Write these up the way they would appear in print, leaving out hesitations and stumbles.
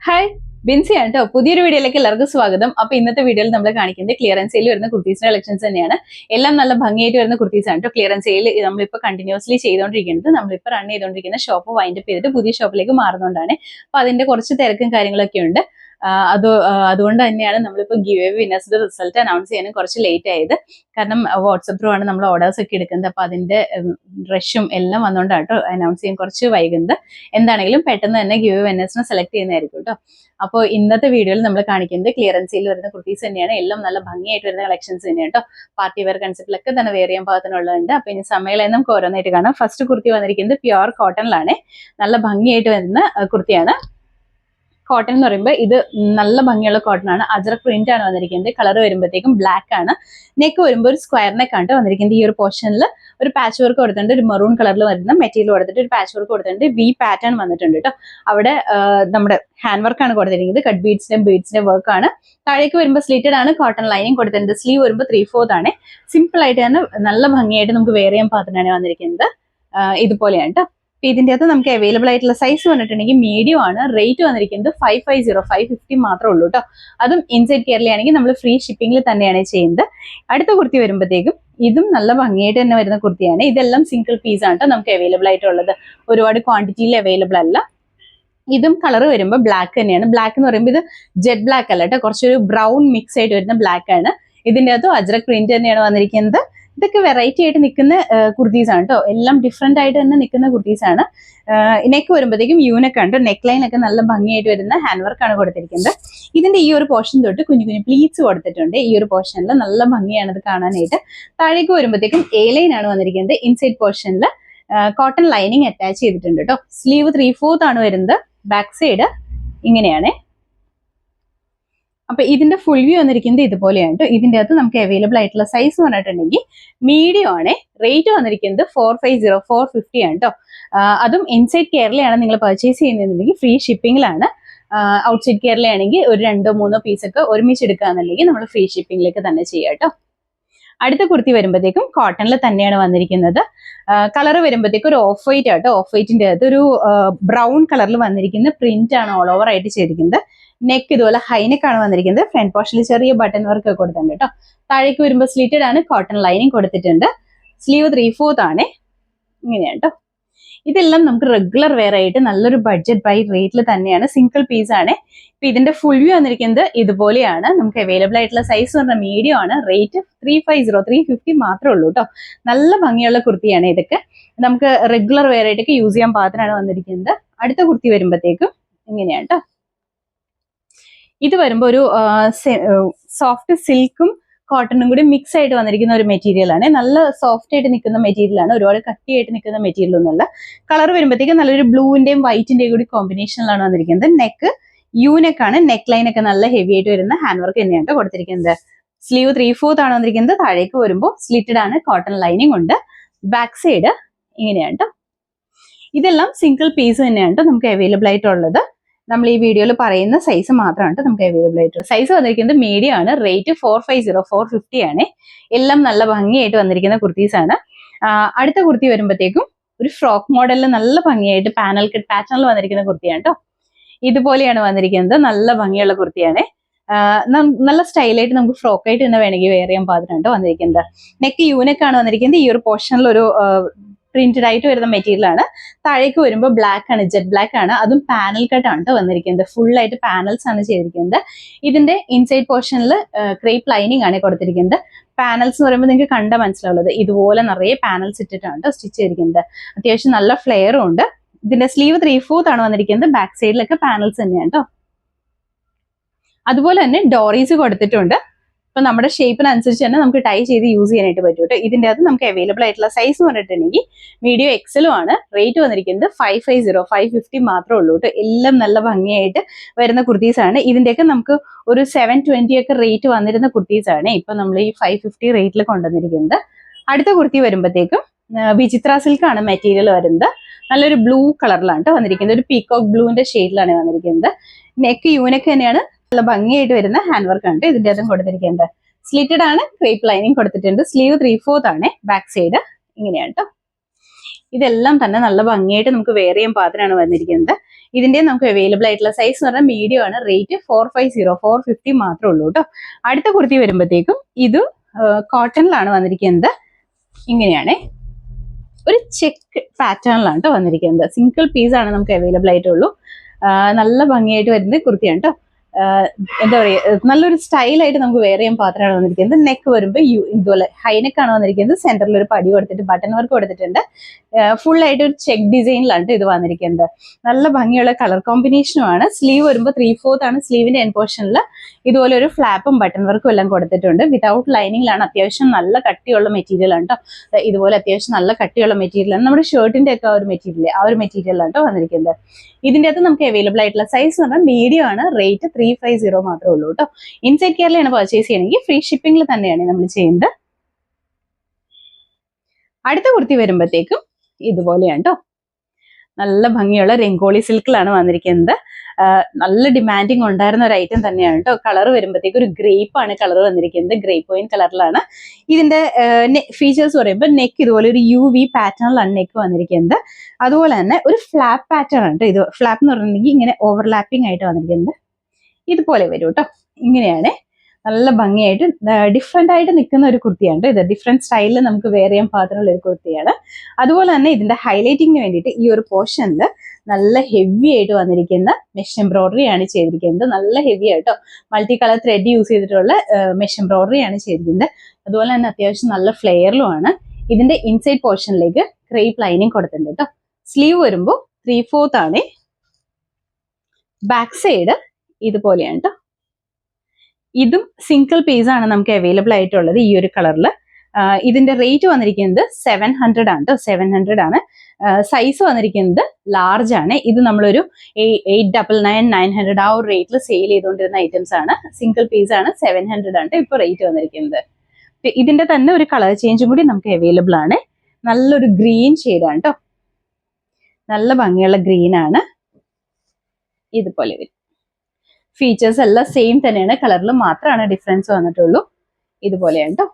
Hi, Binsi ആണ് കേട്ടോ. പുതിയൊരു വീഡിയോയിലേക്ക് എല്ലാവർക്കും സ്വാഗതം. അപ്പൊ ഇന്നത്തെ വീഡിയോയിൽ നമ്മൾ കാണിക്കുന്നത് ക്ലിയറൻസ് സെയിൽ വരുന്ന കുർത്തീസിന്റെ കളക്ഷൻസ് തന്നെയാണ്. എല്ലാം നല്ല ഭംഗിയായിട്ട് വരുന്ന കുർത്തീസ് ആണ് കേട്ടോ. ക്ലിയറൻസ് സെയിൽ നമ്മളിപ്പോൾ കണ്ടിന്യൂസ്ലി ചെയ്തുകൊണ്ടിരിക്കുന്നത്, നമ്മളിപ്പോൾ റൺ ചെയ്തുകൊണ്ടിരിക്കുന്ന ഷോപ്പ് വൈൻഡപ്പ് ചെയ്തിട്ട് പുതിയ ഷോപ്പിലേക്ക് മാറുന്നതുകൊണ്ടാണ്. അപ്പൊ അതിന്റെ കുറച്ച് തിരക്കും കാര്യങ്ങളൊക്കെ ഉണ്ട്. അതുകൊണ്ട് തന്നെയാണ് നമ്മളിപ്പോൾ ഗിവ് അവേ വിന്നേഴ്സിന്റെ റിസൾട്ട് അനൗൺസ് ചെയ്യാനും കുറച്ച് ലേറ്റ് ആയത്. കാരണം വാട്സപ്പ് ത്രൂ ആണ് നമ്മൾ ഓർഡേഴ്സ് ഒക്കെ എടുക്കുന്നത്. അപ്പൊ അതിന്റെ റഷും എല്ലാം വന്നുകൊണ്ടാണ് കേട്ടോ അനൗൺസ് ചെയ്യാൻ കുറച്ച് വൈകുന്നത്. എന്താണെങ്കിലും പെട്ടെന്ന് തന്നെ ഗിവ് അവേ വിന്നേഴ്സിനെ സെലക്ട് ചെയ്യുന്നതായിരിക്കും കേട്ടോ. അപ്പോൾ ഇന്നത്തെ വീഡിയോയിൽ നമ്മൾ കാണിക്കുന്നത് ക്ലിയറൻസ് സെയിൽ വരുന്ന കുർത്തീസ് തന്നെയാണ്. എല്ലാം നല്ല ഭംഗിയായിട്ട് വരുന്ന കളക്ഷൻസ് തന്നെയാണ് കേട്ടോ. പാർട്ടി വെയർ കൺസെപ്റ്റിലൊക്കെ തന്നെ വേറെ ചെയ്യാൻ പാകത്തിനുള്ളതുണ്ട്. അപ്പൊ ഇനി സമയം നമുക്ക് ഓരോന്നായിട്ട് കാണാം. ഫസ്റ്റ് കുർത്തി വന്നിരിക്കുന്നത് പ്യുവർ കോട്ടണിലാണ്. നല്ല ഭംഗിയായിട്ട് വരുന്ന കുർത്തിയാണ്. കോട്ടൺ എന്ന് പറയുമ്പോൾ ഇത് നല്ല ഭംഗിയുള്ള കോട്ടൺ ആണ്. അജറക് പ്രിന്റ് ആണ് വന്നിരിക്കുന്നത്. കളർ വരുമ്പോഴത്തേക്കും ബ്ലാക്ക് ആണ്. നെക്ക് വരുമ്പോൾ ഒരു സ്ക്വയർ നെക്ക് ആണ് വന്നിരിക്കുന്നത്. ഈ ഒരു പോർഷനിൽ ഒരു പാച്ച് വർക്ക് കൊടുത്തിട്ടുണ്ട്. ഒരു മെറൂൺ കളറിൽ വരുന്ന മെറ്റീരിയൽ കൊടുത്തിട്ട് ഒരു പാച്ച് വർക്ക് കൊടുത്തിട്ടുണ്ട്. വി പാറ്റേൺ വന്നിട്ടുണ്ട് കേട്ടോ. അവിടെ നമ്മുടെ ഹാൻഡ് വർക്ക് ആണ് കൊടുത്തിരിക്കുന്നത്. കട്ട് ബീഡ്സിന്റെ വർക്ക് ആണ്. താഴേക്ക് വരുമ്പോൾ സ്ലിറ്റഡ് ആണ്. കോട്ടൺ ലൈനിങ് കൊടുത്തിട്ടുണ്ട്. സ്ലീവ് വരുമ്പോൾ 3/4 ആണ്. സിമ്പിൾ ആയിട്ട് തന്നെ നല്ല ഭംഗിയായിട്ട് നമുക്ക് വെയർ ചെയ്യാൻ പാകത്തിനാണ് വന്നിരിക്കുന്നത്. ഇതുപോലെയാണ് കേട്ടോ. ഇതിന്റെ അകത്ത് നമുക്ക് അവൈലബിൾ ആയിട്ടുള്ള സൈസ് വന്നിട്ടുണ്ടെങ്കിൽ മീഡിയം ആണ്. റേറ്റ് വന്നിരിക്കുന്നത് 550 മാത്രമേ ഉള്ളൂ കേട്ടോ. അതും ഇൻസൈഡ് കേരളയാണെങ്കിൽ നമ്മൾ ഫ്രീ ഷിപ്പിംഗിൽ തന്നെയാണ് ചെയ്യുന്നത്. അടുത്ത കുർത്തി വരുമ്പോഴത്തേക്കും ഇതും നല്ല ഭംഗിയായിട്ട് തന്നെ വരുന്ന കുർത്തിയാണ്. ഇതെല്ലാം സിംഗിൾ പീസ് ആണ് കേട്ടോ നമുക്ക് അവൈലബിൾ ആയിട്ടുള്ളത്. ഒരുപാട് ക്വാണ്ടിറ്റിയിൽ അവൈലബിൾ അല്ല. ഇതും കളർ വരുമ്പോൾ ബ്ലാക്ക് തന്നെയാണ്. ബ്ലാക്ക് എന്ന് പറയുമ്പോൾ ഇത് ജെറ്റ് ബ്ലാക്ക് അല്ല കേട്ടോ. കുറച്ചൊരു ബ്രൗൺ മിക്സ് ആയിട്ട് വരുന്ന ബ്ലാക്ക് ആണ്. ഇതിന്റെ അകത്തും അജ്രക് പ്രിന്റ് തന്നെയാണ് വന്നിരിക്കുന്നത്. ഇതൊക്കെ വെറൈറ്റി ആയിട്ട് നിൽക്കുന്ന കുർത്തീസ് ആണ് കേട്ടോ. എല്ലാം ഡിഫറെന്റ് ആയിട്ട് തന്നെ നിൽക്കുന്ന കുർത്തീസ് ആണ്. നെക്ക് വരുമ്പോഴത്തേക്കും യൂനക്ക് ഉണ്ട്. നെക്ക് ലൈൻ ഒക്കെ നല്ല ഭംഗിയായിട്ട് വരുന്ന ഹാൻഡ് വർക്ക് ആണ് കൊടുത്തിരിക്കുന്നത്. ഇതിന്റെ ഈ ഒരു പോർഷൻ തൊട്ട് കുഞ്ഞു കുഞ്ഞു പ്ലീറ്റ്സ് കൊടുത്തിട്ടുണ്ട്. ഈ ഒരു പോർഷനിൽ നല്ല ഭംഗിയാണ് ഇത് കാണാനായിട്ട്. താഴേക്ക് വരുമ്പോഴത്തേക്കും എ ലൈൻ ആണ് വന്നിരിക്കുന്നത്. ഇൻസൈഡ് പോർഷനിൽ കോട്ടൺ ലൈനിങ് അറ്റാച്ച് ചെയ്തിട്ടുണ്ട് കേട്ടോ. സ്ലീവ് 3/4 ആണ് വരുന്നത്. ബാക്ക് സൈഡ് ഇങ്ങനെയാണ്. അപ്പൊ ഇതിന്റെ ഫുൾ വ്യൂ വന്നിരിക്കുന്നത് ഇതുപോലെയാണ് കേട്ടോ. ഇതിന്റെ അകത്ത് നമുക്ക് അവൈലബിൾ ആയിട്ടുള്ള സൈസ് പറഞ്ഞിട്ടുണ്ടെങ്കിൽ മീഡിയം ആണ്. റേറ്റ് വന്നിരിക്കുന്നത് 450 ആണ് കേട്ടോ. അതും ഇൻസൈഡ് കേരളയാണ് നിങ്ങൾ പർച്ചേസ് ചെയ്യുന്നതെന്നുണ്ടെങ്കിൽ ഫ്രീ ഷിപ്പിംഗിലാണ്. ഔട്ട്സൈഡ് കേരളയാണെങ്കിൽ ഒരു 2-3 പീസൊക്കെ ഒരുമിച്ച് എടുക്കുകയെന്നുണ്ടെങ്കിൽ നമ്മൾ ഫ്രീ ഷിപ്പിംഗിലേക്ക് തന്നെ ചെയ്യാം കേട്ടോ. അടുത്ത കുർത്തി വരുമ്പോഴത്തേക്കും കോട്ടണിൽ തന്നെയാണ് വന്നിരിക്കുന്നത്. കളർ വരുമ്പോഴത്തേക്കും ഒരു ഓഫ് വൈറ്റ് ആട്ടോ. ഓഫ് വൈറ്റിന്റെ അകത്ത് ഒരു ബ്രൗൺ കളറിൽ വന്നിരിക്കുന്ന പ്രിന്റ് ആണ് ഓൾ ഓവർ ആയിട്ട് ചെയ്തിരിക്കുന്നത്. നെക്ക് ഇതുപോലെ ഹൈനെക്ക് ആണ് വന്നിരിക്കുന്നത്. ഫ്രണ്ട് പോർഷനിൽ ചെറിയ ബട്ടൺ വർക്ക് ഒക്കെ കൊടുത്തിട്ടുണ്ട് കേട്ടോ. താഴേക്ക് വരുമ്പോൾ സ്ലിറ്റഡ് ആണ്. കോട്ടൺ ലൈനിങ് കൊടുത്തിട്ടുണ്ട്. സ്ലീവ് 3/4 ആണ്. ഇങ്ങനെയാണ് കേട്ടോ. ഇതെല്ലാം നമുക്ക് റെഗുലർ വെയർ ആയിട്ട് നല്ലൊരു ബഡ്ജറ്റ് ബൈ റേറ്റിൽ തന്നെയാണ്. സിംഗിൾ പീസ് ആണ്. ഇപ്പൊ ഇതിന്റെ ഫുൾ വ്യൂ വന്നിരിക്കുന്നത് ഇതുപോലെയാണ്. നമുക്ക് അവൈലബിൾ ആയിട്ടുള്ള സൈസ് പറഞ്ഞാൽ മീഡിയം ആണ്. റേറ്റ് 350 മാത്രമേ ഉള്ളൂ കേട്ടോ. നല്ല ഭംഗിയുള്ള കുർത്തിയാണ് ഇതൊക്കെ. നമുക്ക് റെഗുലർ വെയർ ആയിട്ടൊക്കെ യൂസ് ചെയ്യാൻ പാകത്തിനാണ് വന്നിരിക്കുന്നത്. അടുത്ത കുർത്തി വരുമ്പോഴത്തേക്കും ഇങ്ങനെയാണ് കേട്ടോ. ഇത് വരുമ്പോൾ ഒരു സോഫ്റ്റ് സിൽക്കും കോട്ടണും കൂടി മിക്സ് ആയിട്ട് വന്നിരിക്കുന്ന ഒരു മെറ്റീരിയൽ ആണ്. നല്ല സോഫ്റ്റ് ആയിട്ട് നിൽക്കുന്ന മെറ്റീരിയൽ ആണ്. ഒരുപാട് കട്ടിയായിട്ട് നിൽക്കുന്ന മെറ്റീരിയൽ ഒന്നുമല്ല. കളർ വരുമ്പോഴത്തേക്കും നല്ലൊരു ബ്ലൂവിന്റെയും വൈറ്റിന്റെയും കൂടി കോമ്പിനേഷനിലാണ് വന്നിരിക്കുന്നത്. നെക്ക് യൂനെക്ക് ആണ്. നെക്ക് ലൈൻ ഒക്കെ നല്ല ഹെവി ആയിട്ട് വരുന്ന ഹാൻഡ് വർക്ക് തന്നെയാണ് കൊടുത്തിരിക്കുന്നത്. സ്ലീവ് 3/4 ആണ് വന്നിരിക്കുന്നത്. താഴേക്ക് വരുമ്പോൾ സ്ലിറ്റഡ് ആണ്. കോട്ടൺ ലൈനിങ് ഉണ്ട്. ബാക്ക് സൈഡ് ഇങ്ങനെയാണ് കേട്ടോ. ഇതെല്ലാം സിംഗിൾ പീസ് തന്നെയാണ് നമുക്ക് അവൈലബിൾ ആയിട്ടുള്ളത്. നമ്മൾ ഈ വീഡിയോയിൽ പറയുന്ന സൈസ് മാത്രമാണ് നമുക്ക് അവൈലബിൾ ആയിട്ടുള്ളത്. സൈസ് വന്നിരിക്കുന്നത് മീഡിയം ആണ്. റേറ്റ് 450 ആണ്. എല്ലാം നല്ല ഭംഗിയായിട്ട് വന്നിരിക്കുന്ന കുർത്തീസ് ആണ്. അടുത്ത കുർത്തി വരുമ്പോഴത്തേക്കും ഒരു ഫ്രോക്ക് മോഡലിൽ നല്ല ഭംഗിയായിട്ട് പാനൽ കട്ട് പാറ്റേണിൽ വന്നിരിക്കുന്ന കുർത്തിയാണ് കേട്ടോ. ഇതുപോലെയാണ് വന്നിരിക്കുന്നത്. നല്ല ഭംഗിയുള്ള കുർത്തിയാണ്. നല്ല സ്റ്റൈലായിട്ട് നമുക്ക് ഫ്രോക്ക് ആയിട്ട് തന്നെ വേണമെങ്കിൽ വെയർ ചെയ്യാൻ പാകത്തിനാണ് വന്നിരിക്കുന്നത്. നെക്ക് യൂനെക്കാണ് വന്നിരിക്കുന്നത്. ഈ ഒരു പോർഷനിൽ ഒരു പ്രിന്റഡ് ആയിട്ട് വരുന്ന മെറ്റീരിയൽ ആണ്. താഴേക്ക് വരുമ്പോൾ ബ്ലാക്ക് ആണ്. ജെറ്റ് ബ്ലാക്ക് ആണ്. അതും പാനൽ കട്ട് ആണ് വന്നിരിക്കുന്നത്. ഫുൾ ആയിട്ട് പാനൽസ് ആണ് ചെയ്തിരിക്കുന്നത്. ഇതിന്റെ ഇൻസൈഡ് പോർഷനിൽ ക്രേപ്പ് ലൈനിങ് ആണ് കൊടുത്തിരിക്കുന്നത്. പാനൽസ് എന്ന് പറയുമ്പോൾ നിങ്ങൾക്ക് കണ്ട മനസ്സിലാവുള്ളത് ഇതുപോലെ നിറയെ പാനൽസ് ഇട്ടിട്ടാണ് സ്റ്റിച്ച് ചെയ്തിരിക്കുന്നത്. അത്യാവശ്യം നല്ല ഫ്ലെയറും ഉണ്ട്. ഇതിന്റെ സ്ലീവ് 3/4 ആണ് വന്നിരിക്കുന്നത്. ബാക്ക് സൈഡിലൊക്കെ പാനൽസ് തന്നെയാണ് കേട്ടോ. അതുപോലെ തന്നെ ഡോറീസ് കൊടുത്തിട്ടുണ്ട്. അപ്പൊ നമ്മുടെ ഷേപ്പിനനുസരിച്ച് തന്നെ നമുക്ക് ടൈ ചെയ്ത് യൂസ് ചെയ്യാനായിട്ട് പറ്റും കേട്ടോ. ഇതിന്റെ അകത്ത് നമുക്ക് അവൈലബിൾ ആയിട്ടുള്ള സൈസ് പറഞ്ഞിട്ടുണ്ടെങ്കിൽ മീഡിയം എക്സലും ആണ്. റേറ്റ് വന്നിരിക്കുന്നത് 550 മാത്രമേ ഉള്ളൂ കേട്ടോ. എല്ലാം നല്ല ഭംഗിയായിട്ട് വരുന്ന കുർത്തീസ് ആണ്. ഇതിന്റെയൊക്കെ നമുക്ക് ഒരു 720 ഒക്കെ റേറ്റ് വന്നിരുന്ന കുർത്തീസ് ആണ് ഇപ്പൊ നമ്മൾ ഈ 550 റേറ്റിൽ കൊണ്ടുവന്നിരിക്കുന്നത്. അടുത്ത കുർത്തി വരുമ്പോഴത്തേക്കും വിചിത്ര സിൽക്ക് ആണ് മെറ്റീരിയൽ വരുന്നത്. നല്ലൊരു ബ്ലൂ കളറിലാണ് കേട്ടോ വന്നിരിക്കുന്നത്. ഒരു പീകോക്ക് ബ്ലൂവിന്റെ ഷെയ്ഡിലാണ് വന്നിരിക്കുന്നത്. നെക്ക് യൂനെക്ക് തന്നെയാണ്. നല്ല ഭംഗിയായിട്ട് വരുന്ന ഹാൻഡ് വർക്ക് ആണ് ഇതിന്റെ അതും കൊടുത്തിരിക്കുന്നത്. സ്ലിറ്റഡ് ആണ്. ക്രേപ്പ് ലൈനിങ് കൊടുത്തിട്ടുണ്ട്. സ്ലീവ് 3/4 ആണ്. ബാക്ക് സൈഡ് ഇങ്ങനെയാണ് കേട്ടോ. ഇതെല്ലാം തന്നെ നല്ല ഭംഗിയായിട്ട് നമുക്ക് വെയർ ചെയ്യാൻ പാകത്തിനാണ് വന്നിരിക്കുന്നത്. ഇതിന്റെ നമുക്ക് അവൈലബിൾ ആയിട്ടുള്ള സൈസ് എന്ന് പറഞ്ഞാൽ മീഡിയം ആണ്. റേറ്റ് 450 450 മാത്രമേ ഉള്ളൂ കേട്ടോ. അടുത്ത കുർത്തി വരുമ്പോഴത്തേക്കും ഇത് കോട്ടണിലാണ് വന്നിരിക്കുന്നത്. ഇങ്ങനെയാണ് ഒരു ചെക്ക് പാറ്റേണിലാണ് കേട്ടോ വന്നിരിക്കുന്നത്. സിംഗിൾ പീസ് ആണ് നമുക്ക് അവൈലബിൾ ആയിട്ടുള്ളൂ. നല്ല ഭംഗിയായിട്ട് വരുന്ന കുർത്തിയാണ് കേട്ടോ. എന്താ പറയുക, നല്ലൊരു സ്റ്റൈലായിട്ട് നമുക്ക് വെയർ ചെയ്യാൻ പാത്രമാണ് വന്നിരിക്കുന്നത്. നെക്ക് വരുമ്പോൾ ഇതുപോലെ ഹൈനെക്കാണ് വന്നിരിക്കുന്നത്. സെന്ററിൽ ഒരു പടി കൊടുത്തിട്ട് ബട്ടൺ വർക്ക് കൊടുത്തിട്ടുണ്ട്. ഫുൾ ആയിട്ട് ഒരു ചെക്ക് ഡിസൈനിലാണ് ഇത് വന്നിരിക്കുന്നത്. നല്ല ഭംഗിയുള്ള കളർ കോമ്പിനേഷനുമാണ്. സ്ലീവ് വരുമ്പോൾ 3/4 ആണ് സ്ലീവിന്റെ എൻ പോർഷനിൽ. ഇതുപോലെ ഒരു ഫ്ലാപ്പും ബട്ടൺ വർക്കും എല്ലാം കൊടുത്തിട്ടുണ്ട്. വിതൗട്ട് ലൈനിങ്ങിലാണ്. അത്യാവശ്യം നല്ല കട്ടിയുള്ള മെറ്റീരിയൽ ആണ് കേട്ടോ. ഇതുപോലെ അത്യാവശ്യം നല്ല കട്ടിയുള്ള മെറ്റീരിയലാണ്. നമ്മുടെ ഷർട്ടിന്റെ ഒക്കെ ആ ഒരു മെറ്റീരിയലാണ് കേട്ടോ വന്നിരിക്കുന്നത്. ഇതിന്റെ അകത്ത് നമുക്ക് അവൈലബിൾ ആയിട്ടുള്ള സൈസ് എന്ന് പറഞ്ഞാൽ മീഡിയം ആണ്. റേറ്റ് 350 മാത്രമേ ഉള്ളൂ കേട്ടോ. ഇൻസൈഡ് കേരളയാണ് പർച്ചേസ് ചെയ്യണമെങ്കിൽ ഫ്രീ ഷിപ്പിംഗിൽ തന്നെയാണ് നമ്മൾ ചെയ്യുന്നത്. അടുത്ത കുർത്തി വരുമ്പോഴത്തേക്കും ഇതുപോലെയാണ് കേട്ടോ. നല്ല ഭംഗിയുള്ള രംഗോളി സിൽക്കിലാണ് വന്നിരിക്കുന്നത്. നല്ല ഡിമാൻഡിങ് ഉണ്ടായിരുന്ന ഒരു ഐറ്റം തന്നെയാണ് കേട്ടോ. കളർ വരുമ്പോഴത്തേക്ക് ഒരു ഗ്രേപ്പ് ആണ് കളർ വന്നിരിക്കുന്നത്. ഗ്രേപ്പ് വൈൻ കളറിലാണ്. ഇതിന്റെ ഫീച്ചേഴ്സ് പറയുമ്പോൾ നെക്ക് ഇതുപോലെ ഒരു UV പാറ്റേണിലാണ് നെക്ക് വന്നിരിക്കുന്നത്. അതുപോലെ തന്നെ ഒരു ഫ്ലാപ്പ് പാറ്റേൺ ആണ് കേട്ടോ. ഇത് ഫ്ലാപ്പ് എന്ന് പറഞ്ഞിട്ടുണ്ടെങ്കിൽ ഇങ്ങനെ ഓവർലാപ്പിംഗ് ആയിട്ട് വന്നിരിക്കുന്നത്. ഇതുപോലെ വരും കേട്ടോ. ഇങ്ങനെയാണ് നല്ല ഭംഗിയായിട്ട് ഡിഫറെന്റ് ആയിട്ട് നിൽക്കുന്ന ഒരു കുർത്തിയാണ്. ഇത് ഡിഫറെന്റ് സ്റ്റൈലിൽ നമുക്ക് വെയർ ചെയ്യാൻ പാകത്തിനുള്ള ഒരു കുർത്തിയാണ്. അതുപോലെ തന്നെ ഇതിന്റെ ഹൈലൈറ്റിങ്ങിന് വേണ്ടിയിട്ട് ഈ ഒരു പോർഷനിൽ നല്ല ഹെവി ആയിട്ട് വന്നിരിക്കുന്ന മെഷ് എംബ്രോയിഡറി ആണ് ചെയ്തിരിക്കുന്നത്. നല്ല ഹെവി ആയിട്ടോ. മൾട്ടി കളർ ത്രെഡ് യൂസ് ചെയ്തിട്ടുള്ള മെഷ് എംബ്രോയിഡറി ആണ് ചെയ്തിരിക്കുന്നത്. അതുപോലെ തന്നെ അത്യാവശ്യം നല്ല ഫ്ലെയറിലും ആണ്. ഇതിന്റെ ഇൻസൈഡ് പോർഷനിലേക്ക് ക്രേപ്പ് ലൈനിങ് കൊടുത്തിട്ടുണ്ട് കേട്ടോ. സ്ലീവ് വരുമ്പോൾ 3/4 ആണ്. ബാക്ക് സൈഡ് ഇതുപോലെയാണ് കേട്ടോ. ഇതും സിംഗിൾ പീസ് ആണ് നമുക്ക് അവൈലബിൾ ആയിട്ടുള്ളത് ഈ ഒരു കളറിൽ. ഇതിന്റെ റേറ്റ് വന്നിരിക്കുന്നത് 700 ആണ് കേട്ടോ. 700 ആണ്. സൈസ് വന്നിരിക്കുന്നത് ലാർജ് ആണ്. ഇത് നമ്മളൊരു 899 900 ആ ഒരു റേറ്റിൽ സെയിൽ ചെയ്തുകൊണ്ടിരുന്ന ഐറ്റംസ് ആണ്. സിംഗിൾ പീസ് ആണ്. 700 ആണ് ഇപ്പൊ റേറ്റ് വന്നിരിക്കുന്നത്. ഇതിന്റെ തന്നെ ഒരു കളർ ചേഞ്ചും കൂടി നമുക്ക് അവൈലബിൾ ആണ്. നല്ലൊരു ഗ്രീൻ ഷെയ്ഡാണ് കേട്ടോ. നല്ല ഭംഗിയുള്ള ഗ്രീൻ ആണ്. ഇതുപോലെ വരും. ഫീച്ചേഴ്സ് എല്ലാം സെയിം തന്നെയാണ്. കളറിൽ മാത്രമാണ് ഡിഫറൻസ് വന്നിട്ടുള്ളൂ. ഇതുപോലെയാണ് കേട്ടോ.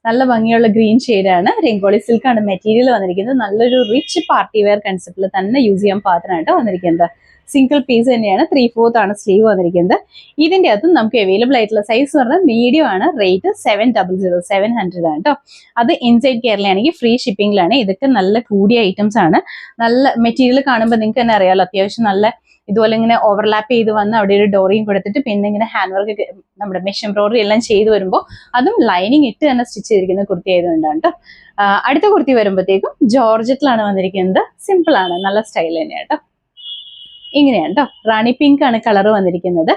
നല്ല ഭംഗിയുള്ള ഗ്രീൻ ഷെയ്ഡാണ്. രംഗോളി സിൽക്കാണ് മെറ്റീരിയൽ വന്നിരിക്കുന്നത്. നല്ലൊരു റിച്ച് പാർട്ടി വെയർ കൺസെപ്റ്റിൽ തന്നെ യൂസ് ചെയ്യാൻ പാത്രമായിട്ട് വന്നിരിക്കുന്നത്. സിംഗിൾ പീസ് തന്നെയാണ്. 3/4 ആണ് സ്ലീവ് വന്നിരിക്കുന്നത്. ഇതിന്റെ അകത്തും നമുക്ക് അവൈലബിൾ ആയിട്ടുള്ള സൈസ് പറഞ്ഞാൽ മീഡിയം ആണ്. റേറ്റ് 700 ആണ് കേട്ടോ. അത് ഇൻസൈഡ് കേരളയാണെങ്കിൽ ഫ്രീ ഷിപ്പിംഗിലാണ്. ഇതൊക്കെ നല്ല കൂടിയ ഐറ്റംസ് ആണ്. നല്ല മെറ്റീരിയൽ കാണുമ്പോൾ നിങ്ങൾക്ക് തന്നെ അറിയാമല്ലോ. അത്യാവശ്യം നല്ല ഇതുപോലെ ഇങ്ങനെ ഓവർലാപ്പ് ചെയ്ത് വന്ന് അവിടെ ഒരു ഡോറിയും കൊടുത്തിട്ട് പിന്നെ ഇങ്ങനെ ഹാൻഡ് വർക്ക് നമ്മുടെ മെഷ് എംബ്രോയിഡറി എല്ലാം ചെയ്ത് വരുമ്പോൾ അതും ലൈനിങ് ഇട്ട് തന്നെ സ്റ്റിച്ച് ചെയ്തിരിക്കുന്ന കുർത്തി ആയതുകൊണ്ടാണ് കേട്ടോ. അടുത്ത കുർത്തി വരുമ്പോഴത്തേക്കും ജോർജറ്റിലാണ് വന്നിരിക്കുന്നത്. സിമ്പിൾ ആണ്. നല്ല സ്റ്റൈൽ തന്നെയാണ് കേട്ടോ. ഇങ്ങനെയാണ് കേട്ടോ. റാണി പിങ്ക് ആണ് കളർ വന്നിരിക്കുന്നത്.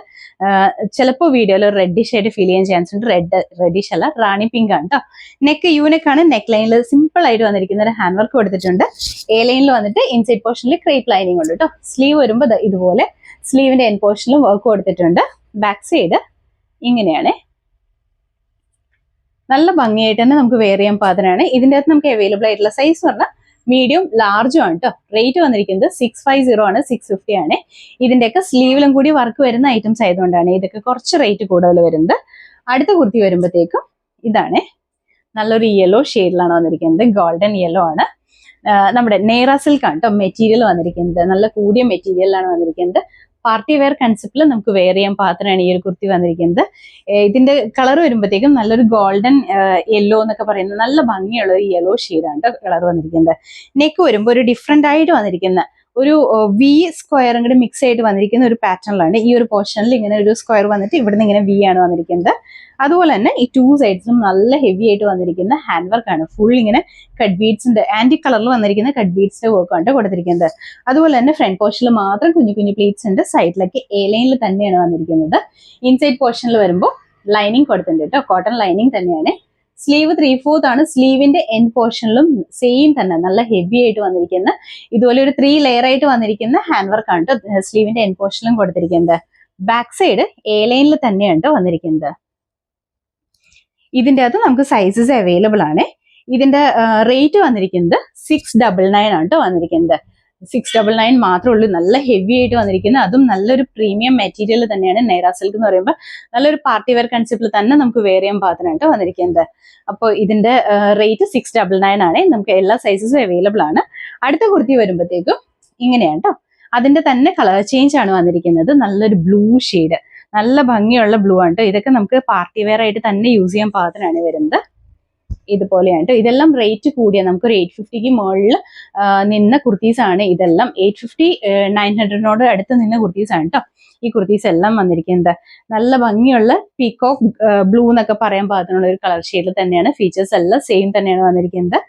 ചിലപ്പോൾ വീഡിയോയിൽ റെഡിഷ് ആയിട്ട് ഫീൽ ചെയ്യാൻ ചാൻസ് ഉണ്ട്. റെഡിഷ് അല്ല, റാണി പിങ്ക് ആണ് കേട്ടോ. നെക്ക് യൂനെക്കാണ്. നെക്ക് ലൈനിൽ സിമ്പിൾ ആയിട്ട് വന്നിരിക്കുന്ന ഒരു ഹാൻഡ് വർക്ക് കൊടുത്തിട്ടുണ്ട്. എ ലൈനിൽ വന്നിട്ട് ഇൻസൈഡ് പോർഷനിൽ ക്രേപ്പ് ലൈനിങ് ഉണ്ട് കേട്ടോ. സ്ലീവ് വരുമ്പോൾ ഇതുപോലെ സ്ലീവിന്റെ എൻ പോർഷനിലും വർക്ക് കൊടുത്തിട്ടുണ്ട്. ബാക്ക് സൈഡ് ഇങ്ങനെയാണ്. നല്ല ഭംഗിയായിട്ട് തന്നെ നമുക്ക് വെയർ ചെയ്യാൻ പാകത്തിനാണ്. ഇതിൻ്റെ അകത്ത് നമുക്ക് അവൈലബിൾ ആയിട്ടുള്ള സൈസ് പറഞ്ഞാൽ മീഡിയം ലാർജും ആണ് കേട്ടോ. റേറ്റ് വന്നിരിക്കുന്നത് 650 ആണ്. 650 ആണ്. ഇതിന്റെയൊക്കെ സ്ലീവിലും കൂടി വർക്ക് വരുന്ന ഐറ്റംസ് ആയതുകൊണ്ടാണ് ഇതൊക്കെ കുറച്ച് റേറ്റ് കൂടുതൽ വരുന്നത്. അടുത്ത കുർത്തി വരുമ്പോഴത്തേക്കും ഇതാണ്. നല്ലൊരു യെല്ലോ ഷെയ്ഡിലാണ് വന്നിരിക്കുന്നത്. ഗോൾഡൻ യെല്ലോ ആണ്. നമ്മുടെ നെയ്റ സിൽക്ക് ആണ് കേട്ടോ മെറ്റീരിയൽ വന്നിരിക്കുന്നത്. നല്ല കൂടിയ മെറ്റീരിയലാണ് വന്നിരിക്കുന്നത്. പാർട്ടി വെയർ കൺസെപ്റ്റിൽ നമുക്ക് വെയർ ചെയ്യാൻ പാത്രമാണ് ഈ ഒരു കുർത്തി വന്നിരിക്കുന്നത്. ഇതിന്റെ കളർ വരുമ്പോഴത്തേക്കും നല്ലൊരു ഗോൾഡൻ യെല്ലോ എന്നൊക്കെ പറയുന്നത് നല്ല ഭംഗിയുള്ള ഒരു യെല്ലോ ഷെയ്ഡാണ് കളർ വന്നിരിക്കുന്നത്. നെക്ക് വരുമ്പോൾ ഒരു ഡിഫറെന്റ് ആയിട്ട് വന്നിരിക്കുന്ന ഒരു വി സ്ക്വയറും കൂടി മിക്സ് ആയിട്ട് വന്നിരിക്കുന്ന ഒരു പാറ്റേണിലാണ്. ഈ ഒരു പോർഷനിൽ ഇങ്ങനെ ഒരു സ്ക്വയർ വന്നിട്ട് ഇവിടുന്ന് ഇങ്ങനെ വി ആണ് വന്നിരിക്കുന്നത്. അതുപോലെ തന്നെ ഈ 2 സൈഡ്സിലും നല്ല ഹെവി ആയിട്ട് വന്നിരിക്കുന്ന ഹാൻഡ് വർക്ക് ആണ്. ഫുൾ ഇങ്ങനെ കട്ട് ബീഡ്സിന്റെ ആന്റി കളറിൽ വന്നിരിക്കുന്ന കട്ട് ബീഡ്സിന്റെ വർക്കാണ് കൊടുത്തിരിക്കുന്നത്. അതുപോലെ തന്നെ ഫ്രണ്ട് പോർഷനിൽ മാത്രം കുഞ്ഞു കുഞ്ഞു പ്ലീറ്റ്സ് ഉണ്ട്. സൈഡിലേക്ക് എ ലൈനിൽ തന്നെയാണ് വന്നിരിക്കുന്നത്. ഇൻസൈഡ് പോർഷനിൽ വരുമ്പോൾ ലൈനിങ് കൊടുത്തിട്ടുണ്ട് കേട്ടോ. കോട്ടൺ ലൈനിങ് തന്നെയാണ്. സ്ലീവ് 3/4 ആണ്. സ്ലീവിന്റെ എൻഡ് പോർഷനിലും സെയിം തന്നെ നല്ല ഹെവി ആയിട്ട് വന്നിരിക്കുന്ന ഇതുപോലെ ഒരു 3 ലെയർ ആയിട്ട് വന്നിരിക്കുന്ന ഹാൻഡ് വർക്ക് ആണ് കേട്ടോ സ്ലീവിന്റെ എൻഡ് പോർഷനിലും കൊടുത്തിരിക്കുന്നത്. ബാക്ക് സൈഡ് എ ലൈനിൽ തന്നെയാണ് കേട്ടോ വന്നിരിക്കുന്നത്. ഇതിന്റെ അകത്ത് നമുക്ക് സൈസസ് അവൈലബിൾ ആണ്. ഇതിന്റെ റേറ്റ് വന്നിരിക്കുന്നത് 699 ആണ് കേട്ടോ വന്നിരിക്കുന്നത്. 699 മാത്രമേ ഉള്ളൂ. നല്ല ഹെവി ആയിട്ട് വന്നിരിക്കുന്നത്. അതും നല്ലൊരു പ്രീമിയം മെറ്റീരിയൽ തന്നെയാണ്. നെയ്റ സിൽക്ക് എന്ന് പറയുമ്പോൾ നല്ലൊരു പാർട്ടി വെയർ കൺസെപ്റ്റിൽ തന്നെ നമുക്ക് വെയർ ചെയ്യാൻ പാകത്തിനായിട്ട് വന്നിരിക്കുന്നത്. അപ്പോൾ ഇതിന്റെ റേറ്റ് 699 ആണ്. നമുക്ക് എല്ലാ സൈസസും അവൈലബിൾ ആണ്. അടുത്ത കുർത്തി വരുമ്പോഴത്തേക്കും ഇങ്ങനെയാണ് കേട്ടോ. അതിന്റെ തന്നെ കളർ ചേഞ്ച് ആണ് വന്നിരിക്കുന്നത്. നല്ലൊരു ബ്ലൂ ഷെയ്ഡ്, നല്ല ഭംഗിയുള്ള ബ്ലൂ ആണ് കേട്ടോ. ഇതൊക്കെ നമുക്ക് പാർട്ടി വെയർ ആയിട്ട് തന്നെ യൂസ് ചെയ്യാൻ പാകത്തിനാണ് വരുന്നത്. ഇതുപോലെയാണ് കേട്ടോ. ഇതെല്ലാം റേറ്റ് കൂടിയ, നമുക്കൊരു 850ക്ക് മുകളിൽ നിന്ന കുർത്തീസ് ആണ് ഇതെല്ലാം. 850 900 അടുത്ത് നിന്ന കുർത്തീസ് ആണ് കേട്ടോ ഈ കുർത്തീസ് എല്ലാം വന്നിരിക്കുന്നത്. നല്ല ഭംഗിയുള്ള പീകോക്ക് ബ്ലൂ എന്നൊക്കെ പറയാൻ പാകത്തിനുള്ള ഒരു കളർ ഷെയ്ഡിൽ തന്നെയാണ്. ഫീച്ചേഴ്സ് എല്ലാം സെയിം തന്നെയാണ് വന്നിരിക്കുന്നത്.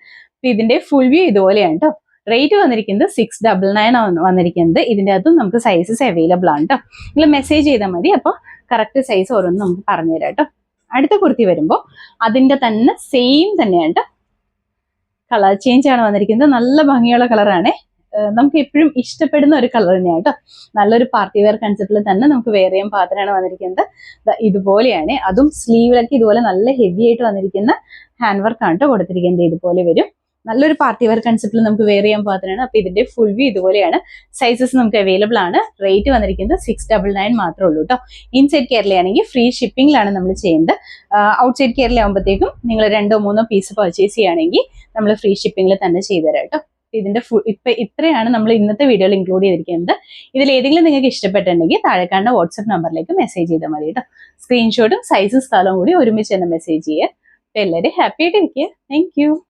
ഇതിന്റെ ഫുൾ വ്യൂ ഇതുപോലെയാണ് കേട്ടോ. റേറ്റ് വന്നിരിക്കുന്നത് 699 ആണ് വന്നിരിക്കുന്നത്. ഇതിന്റെ അകത്തും നമുക്ക് സൈസസ് അവൈലബിൾ ആണ് കേട്ടോ. നിങ്ങൾ മെസ്സേജ് ചെയ്താൽ മതി, അപ്പോൾ കറക്റ്റ് സൈസ് ഓരോന്നും നമുക്ക് പറഞ്ഞുതരാം കേട്ടോ. അടുത്ത കുർത്തി വരുമ്പോൾ അതിന്റെ തന്നെ സെയിം തന്നെയാണ് കേട്ടോ. കളർ ചേഞ്ച് ആണ് വന്നിരിക്കുന്നത്. നല്ല ഭംഗിയുള്ള കളറാണ്. നമുക്ക് എപ്പോഴും ഇഷ്ടപ്പെടുന്ന ഒരു കളർ തന്നെയാണ് കേട്ടോ. നല്ലൊരു പാർട്ടി വെയർ കൺസെപ്റ്റിൽ തന്നെ നമുക്ക് വെയർ ചെയ്യാൻ പാകത്തിനാണ് വന്നിരിക്കുന്നത്. ഇതുപോലെയാണ്. അതും സ്ലീവിലൊക്കെ ഇതുപോലെ നല്ല ഹെവി ആയിട്ട് വന്നിരിക്കുന്ന ഹാൻഡ് വർക്ക് ആണ് കേട്ടോ കൊടുത്തിരിക്കുന്നത്. ഇതുപോലെ വരും. നല്ലൊരു പാർട്ടി വെയർ കൺസെപ്റ്റിൽ നമുക്ക് വെയർ ചെയ്യാൻ പാകത്തിനാണ്. അപ്പൊ ഇതിന്റെ ഫുൾ വ്യൂ ഇതുപോലെയാണ്. സൈസസ് നമുക്ക് അവൈലബിൾ ആണ്. റേറ്റ് വന്നിരിക്കുന്നത് 699 മാത്രമേ ഉള്ളൂ കേട്ടോ. ഇൻസൈഡ് കേരളയാണെങ്കിൽ ഫ്രീ ഷിപ്പിംഗിലാണ് നമ്മൾ ചെയ്യുന്നത്. ഔട്ട്സൈഡ് കേരള ആകുമ്പോഴത്തേക്കും നിങ്ങൾ 2 3 പീസ് പർച്ചേസ് ചെയ്യുകയാണെങ്കിൽ നമ്മൾ ഫ്രീ ഷിപ്പിംഗിൽ തന്നെ ചെയ്തുതരാം കേട്ടോ. ഇതിന്റെ ഇത്രയാണ് നമ്മൾ ഇന്നത്തെ വീഡിയോയിൽ ഇൻക്ലൂഡ് ചെയ്തിരിക്കുന്നത്. ഇതിൽ ഏതെങ്കിലും നിങ്ങൾക്ക് ഇഷ്ടപ്പെട്ടിട്ടുണ്ടെങ്കിൽ താഴെ കാണുന്ന വാട്സ്ആപ്പ് നമ്പറിലേക്ക് മെസ്സേജ് ചെയ്താൽ മതി കേട്ടോ. സ്ക്രീൻഷോട്ടും സൈസും സ്ഥലവും കൂടി ഒരുമിച്ച് തന്നെ മെസ്സേജ് ചെയ്യുക. എല്ലാവരും ഹാപ്പി ആയിട്ട് ഇരിക്കുക. Thank you.